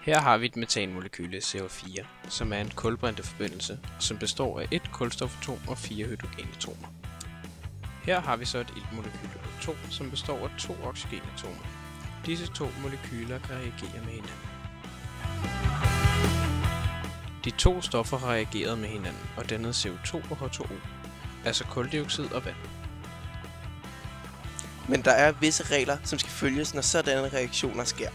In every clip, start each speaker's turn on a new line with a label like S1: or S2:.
S1: Her har vi et metanmolekyle CO4, som er en kulbrinteforbindelse, som består af et kulstofatom og 4 hydrogenatomer. Her har vi så et iltmolekyle O2, som består af 2 oxygenatomer. Disse to molekyler kan reagere med hinanden. De to stoffer har reageret med hinanden og dannet CO2 og H2O, altså kuldioxid og vand.
S2: Men der er visse regler, som skal følges, når sådanne reaktioner sker.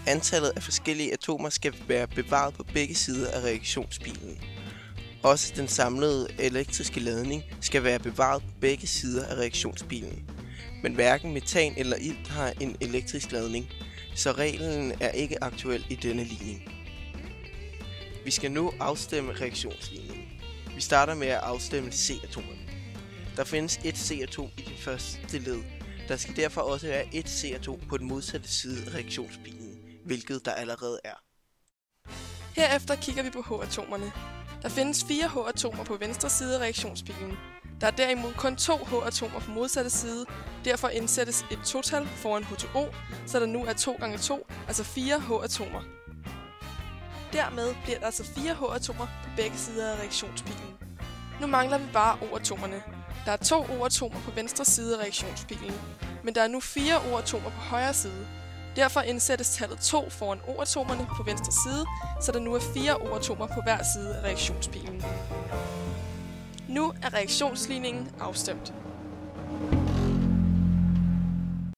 S2: Antallet af forskellige atomer skal være bevaret på begge sider af reaktionsbilen. Også den samlede elektriske ladning skal være bevaret på begge sider af reaktionsbilen. Men hverken metan eller ilt har en elektrisk ladning, så reglen er ikke aktuel i denne ligning. Vi skal nu afstemme reaktionsligningen. Vi starter med at afstemme C-atomerne. Der findes et C-atom i det første led. Der skal derfor også være et C-atom på den modsatte side af reaktionsbilen, hvilket der allerede er.
S3: Herefter kigger vi på H-atomerne. Der findes 4 H-atomer på venstre side af reaktionsbilen. Der er derimod kun 2 H-atomer på modsatte side. Derfor indsættes et total foran H2O, så der nu er 2 gange 2, altså 4 H-atomer. Dermed bliver der altså 4 H-atomer på begge sider af reaktionsbilen. Nu mangler vi bare O-atomerne. Der er 2 O-atomer på venstre side af reaktionsbilen, men der er nu 4 O-atomer på højre side. Derfor indsættes tallet 2 foran O-atomerne på venstre side, så der nu er 4 O-atomer på hver side af reaktionsbilen. Nu er reaktionsligningen afstemt.